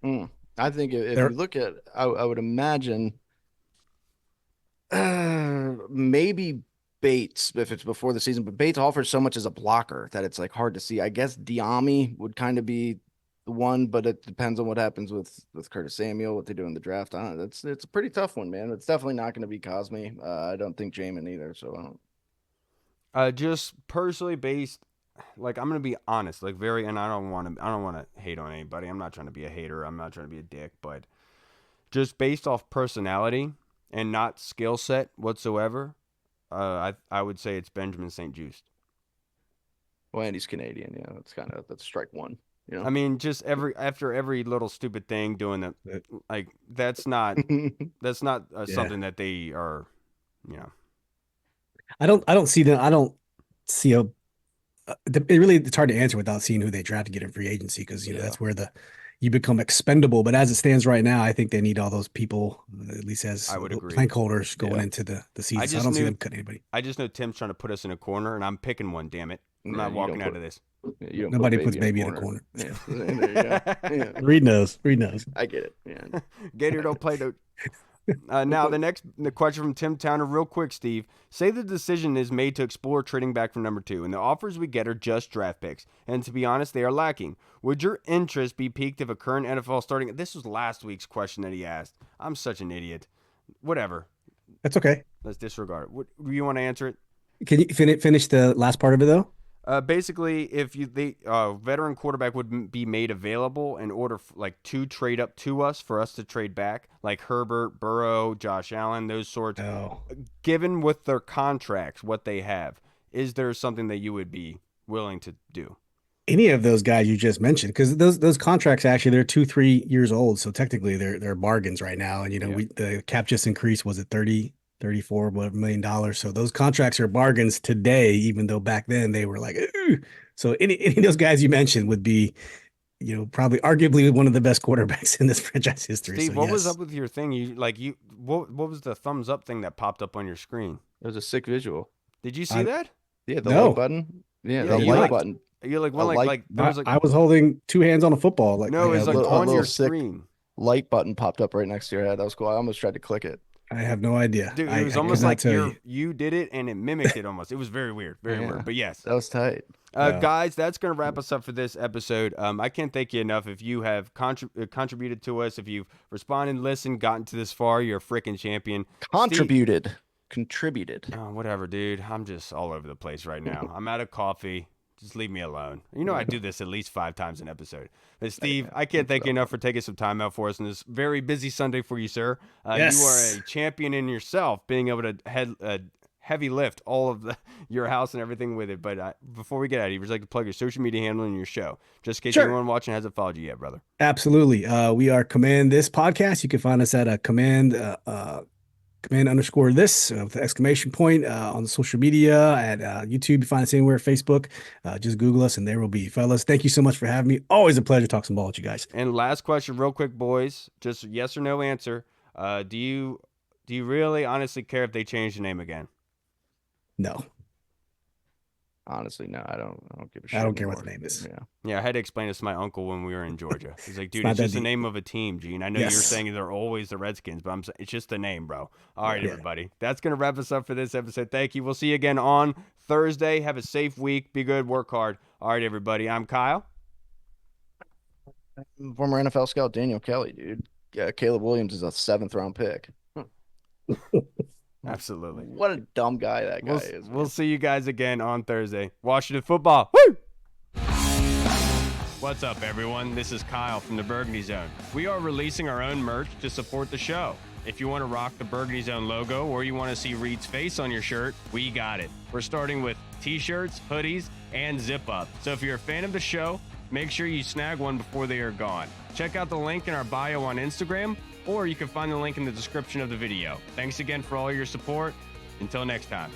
I think if you look at, I would imagine maybe Bates if it's before the season, but Bates offers so much as a blocker that it's like hard to see. I guess Diami would kind of be the one, but it depends on what happens with Curtis Samuel, what they do in the draft. I don't know. It's a pretty tough one, man. It's definitely not going to be Cosme. I don't think Jamin either. So I don't. Just personally based, like I'm gonna be honest, like and I don't want to hate on anybody. I'm not trying to be a hater. I'm not trying to be a dick, but just based off personality and not skill set whatsoever, I would say it's Benjamin St. Juste. Well, and he's Canadian. Yeah, that's strike one. You know? I mean, just after every little stupid thing doing that, like that's not something that they are, I don't see them. I don't see it's hard to answer without seeing who they draft to get in free agency because that's where you become expendable. But as it stands right now, I think they need all those people, at least as I would agree, plank holders going into the season. So I don't see them cutting anybody. I just know Tim's trying to put us in a corner, and I'm picking one. Damn it, I'm not walking out of this. Nobody puts baby in a corner. Yeah. Reed knows. I get it. Yeah. Gator don't play no. Now the question from Tim Towner, real quick, Steve. Say the decision is made to explore trading back from number 2, and the offers we get are just draft picks, and to be honest, they are lacking. Would your interest be piqued if a current NFL starting? This was last week's question that he asked. I'm such an idiot. Whatever. That's okay. Let's disregard it. You want to answer it? Can you finish the last part of it though? Basically, if the veteran quarterback would be made available in order to trade up to us for us to trade back, like Herbert, Burrow, Josh Allen, those sorts. Oh. Given with their contracts, what they have, is there something that you would be willing to do? Any of those guys you just mentioned, because those contracts actually they're 2-3 years old, so technically they're bargains right now. And the cap just increased, was it 34 million? So those contracts are bargains today, even though back then they were like, ooh. So any of those guys you mentioned would be, probably arguably one of the best quarterbacks in this franchise history. Steve, so what was up with your thing? What was the thumbs up thing that popped up on your screen? It was a sick visual. Did you see that? Yeah, the like button. Yeah, the like button. You're like, well, I was holding 2 hands on a football. No, it was like on your screen. Light button popped up right next to your head. That was cool. I almost tried to click it. I have no idea. Dude, I it was could almost not like tell you. you did it and it mimicked it almost. It was very weird, very Yeah. weird. But yes, That was tight. guys, that's going to wrap us up for this episode. I can't thank you enough. If you have contributed to us, if you've responded, listened, gotten to this far, you're a freaking champion. Contributed. Whatever, dude. I'm just all over the place right now. I'm out of coffee. Just leave me alone. You know I do this at least 5 times an episode. But Steve, I can't thank you enough for taking some time out for us on this very busy Sunday for you, sir. Yes. You are a champion in yourself, being able to heavy lift all of your house and everything with it. But before we get out of here, would you like to plug your social media handle and your show, just in case Sure. anyone watching hasn't followed you yet, brother? Absolutely. We are Command This Podcast. You can find us at command _ this with the exclamation point on social media at YouTube. You find us anywhere, Facebook. Just Google us and there will be. Fellas, thank you so much for having me. Always a pleasure to talk some ball with you guys. And last question, real quick, boys. Just yes or no answer. Do you really honestly care if they change the name again? No, Honestly, no, I don't give a shit. I don't care what anymore. the name is. Yeah. Yeah, I had to explain this to my uncle when we were in Georgia. He's like, dude, not it's that just the deep. name of a team, Gene. I know Yes. you're saying they're always the Redskins, but it's just the name, bro. All right, Yeah. everybody. That's going to wrap us up for this episode. Thank you. We'll see you again on Thursday. Have a safe week. Be good. Work hard. All right, everybody. I'm Kyle. Former NFL scout Daniel Kelly, dude. Yeah, Caleb Williams is a 7th round pick. Absolutely. What a dumb guy that guy is. We'll see you guys again on Thursday. Washington football. Woo! What's up, everyone? This is Kyle from the Burgundy Zone. We are releasing our own merch to support the show. If you want to rock the Burgundy Zone logo or you want to see Reed's face on your shirt, we got it. We're starting with t-shirts, hoodies, and zip-up. So if you're a fan of the show, make sure you snag one before they are gone. Check out the link in our bio on Instagram, or you can find the link in the description of the video. Thanks again for all your support. Until next time.